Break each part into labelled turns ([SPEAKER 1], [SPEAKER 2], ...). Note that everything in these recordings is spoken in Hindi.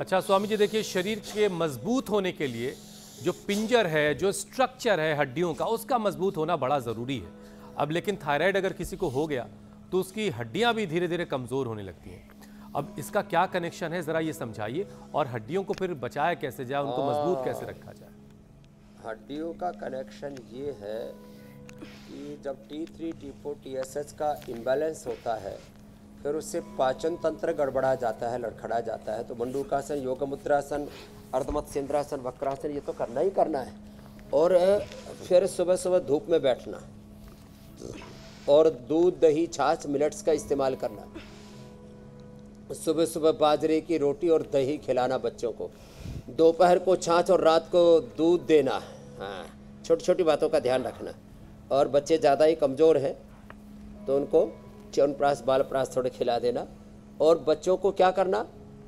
[SPEAKER 1] अच्छा स्वामी जी, देखिए शरीर के मजबूत होने के लिए जो पिंजर है, जो स्ट्रक्चर है हड्डियों का, उसका मजबूत होना बड़ा ज़रूरी है। अब लेकिन थायराइड अगर किसी को हो गया तो उसकी हड्डियां भी धीरे धीरे कमज़ोर होने लगती हैं। अब इसका क्या कनेक्शन है, ज़रा ये समझाइए, और हड्डियों को फिर बचाया कैसे जाए, उनको मजबूत कैसे रखा जाए?
[SPEAKER 2] हड्डियों का कनेक्शन ये है कि जब T3, T4, TSH का इम्बैलेंस होता है, फिर उससे पाचन तंत्र गड़बड़ा जाता है, लड़खड़ा जाता है। तो मंडूकासन, योग मुद्रासन, अर्धमत्स्येंद्रासन, वक्रासन, ये तो करना ही करना है। और फिर सुबह सुबह धूप में बैठना, और दूध, दही, छाछ, मिलेट्स का इस्तेमाल करना। सुबह सुबह बाजरे की रोटी और दही खिलाना बच्चों को, दोपहर को छाछ और रात को दूध देना। हाँ, छोटी छोटी बातों का ध्यान रखना। और बच्चे ज़्यादा ही कमज़ोर हैं तो उनको च्यवनप्राश, बालप्राश थोड़े खिला देना। और बच्चों को क्या करना,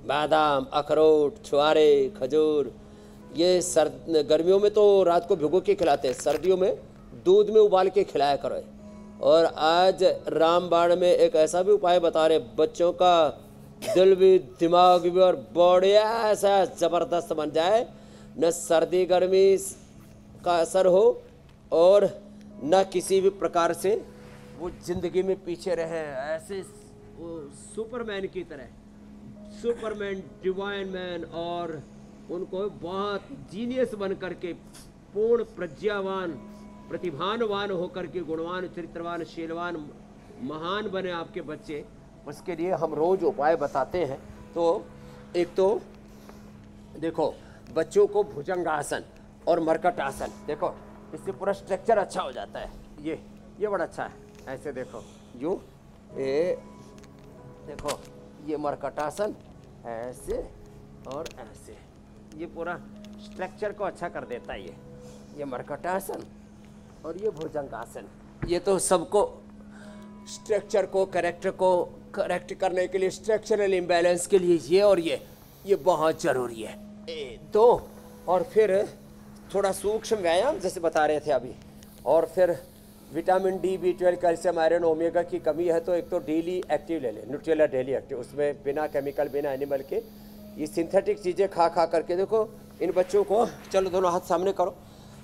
[SPEAKER 2] बादाम, अखरोट, छुआरे, खजूर, ये गर्मियों में तो रात को भिगो के खिलाते हैं, सर्दियों में दूध में उबाल के खिलाया करो। और आज रामबाण में एक ऐसा भी उपाय बता रहे, बच्चों का दिल भी, दिमाग भी और बॉडी ऐसा ज़बरदस्त बन जाए, न सर्दी गर्मी का असर हो और न किसी भी प्रकार से वो जिंदगी में पीछे रहे। ऐसे वो सुपरमैन की तरह, सुपरमैन, डिवाइन मैन, और उनको बहुत जीनियस बन करके, पूर्ण प्रज्ञावान, प्रतिभावान होकर के, गुणवान, चरित्रवान, शीलवान, महान बने आपके बच्चे। उसके लिए हम रोज उपाय बताते हैं। तो एक तो देखो, बच्चों को भुजंगासन और मरकट आसन, देखो इससे पूरा स्ट्रक्चर अच्छा हो जाता है। ये बड़ा अच्छा है। ऐसे देखो, यूँ, ये देखो, ये मरकटासन, ऐसे और ऐसे, ये पूरा स्ट्रक्चर को अच्छा कर देता है। ये मरकटासन और ये भुजंगासन, ये तो सबको स्ट्रक्चर को, कैरेक्टर को करेक्ट करने के लिए, स्ट्रक्चरल इम्बैलेंस के लिए ये और ये बहुत ज़रूरी है। दो, और फिर थोड़ा सूक्ष्म व्यायाम जैसे बता रहे थे अभी, और फिर vitamin D, B12, calcium, iron, omega की कमी है तो एक तो डेली एक्टिव ले लें, न्यूट्रेला डेली एक्टिव, उसमें बिना केमिकल, बिना एनिमल के, ये सिंथेटिक चीज़ें खा करके देखो इन बच्चों को। चलो दोनों हाथ सामने करो।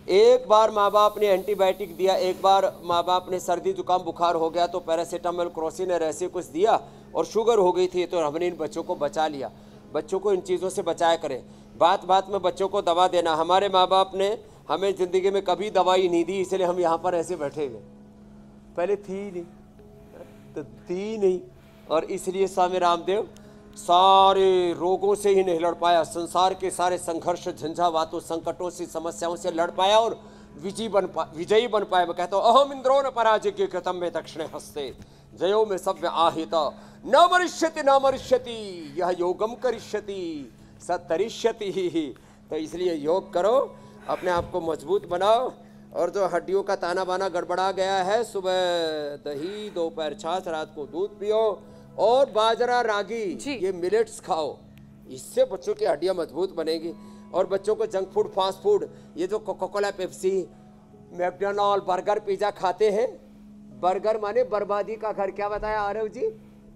[SPEAKER 2] एक बार माँ बाप ने एंटीबायोटिक दिया, एक बार माँ बाप ने सर्दी जुकाम बुखार हो गया तो पैरासीटामोल, क्रोसिन और ऐसे कुछ दिया, और शुगर हो गई थी तो हमने इन बच्चों को बचा लिया। बच्चों को इन चीज़ों से बचाया करें। बात बात में बच्चों को दवा देना, हमारे माँ बाप ने हमें ज़िंदगी में कभी दवाई नहीं दी, इसलिए हम यहाँ पर ऐसे बैठे हुए। पहले थी नहीं तो थी नहीं, और इसलिए स्वामी रामदेव सारे रोगों से ही नहीं लड़ पाया, संसार के सारे संघर्ष, झंझावातों, संकटों से, समस्याओं से लड़ पाया और विजयी बन पाया। मैं कहता हूँ, अहम इंद्रो न पराजय के कृतम में दक्षिणे हस्ते, जयो में सव्य आहिता, न मरिष्यति यह योगम करिष्यति सतरिष्यति ही। तो इसलिए योग करो, अपने आप को मजबूत बनाओ। और जो हड्डियों का ताना बाना गड़बड़ा गया है, सुबह दही, दोपहर छाछ, रात को दूध पियो, और बाजरा, रागी, ये मिलेट्स खाओ, इससे बच्चों की हड्डियां मजबूत बनेगी। और बच्चों को जंक फूड, फास्ट फूड, ये जो Coca Cola, Pepsi, McDonald, burger, pizza खाते हैं, बर्गर माने बर्बादी का घर, क्या बताया आरव जी?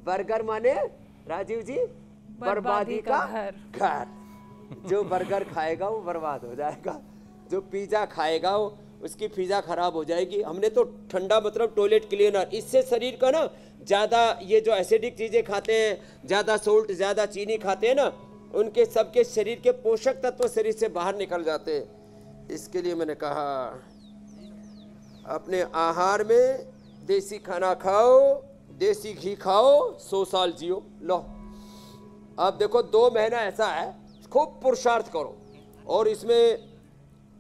[SPEAKER 2] बर्गर माने, राजीव जी, बर्बादी का घर। जो बर्गर खाएगा वो बर्बाद हो जाएगा, जो पिज्जा खाएगा वो, उसकी पिज्जा खराब हो जाएगी। हमने तो ठंडा मतलब टॉयलेट क्लीनर, इससे शरीर का ना ज़्यादा, ये जो एसिडिक चीज़ें खाते हैं, ज़्यादा सोल्ट, ज़्यादा चीनी खाते हैं ना, उनके सबके शरीर के पोषक तत्व शरीर से बाहर निकल जाते हैं। इसके लिए मैंने कहा, अपने आहार में देसी खाना खाओ, देसी घी खाओ, 100 साल जियो। लो, अब देखो 2 महीना ऐसा है, खूब पुरुषार्थ करो, और इसमें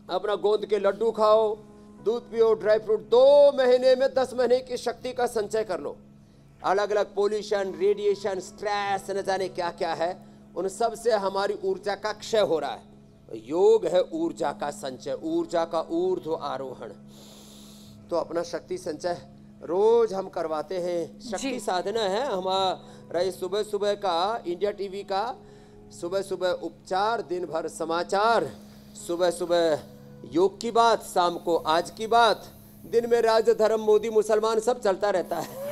[SPEAKER 2] अपना गोंद के लड्डू खाओ, दूध पियो, ड्राई फ्रूट। 2 महीने में 10 महीने की शक्ति का संचय कर लो। अलग अलग पोल्यूशन, रेडिएशन, स्ट्रेस, न जाने क्या क्या है, उन सब से हमारी ऊर्जा का क्षय हो रहा है। योग है ऊर्जा का संचय, ऊर्जा का ऊर्ध्व आरोहण। तो अपना शक्ति संचय रोज हम करवाते हैं। शक्ति साधना है हमारा। सुबह सुबह का इंडिया टीवी का सुबह सुबह उपचार, दिन भर समाचार, सुबह सुबह योग की बात, शाम को आज की बात, दिन में राज धर्म, मोदी, मुसलमान, सब चलता रहता है।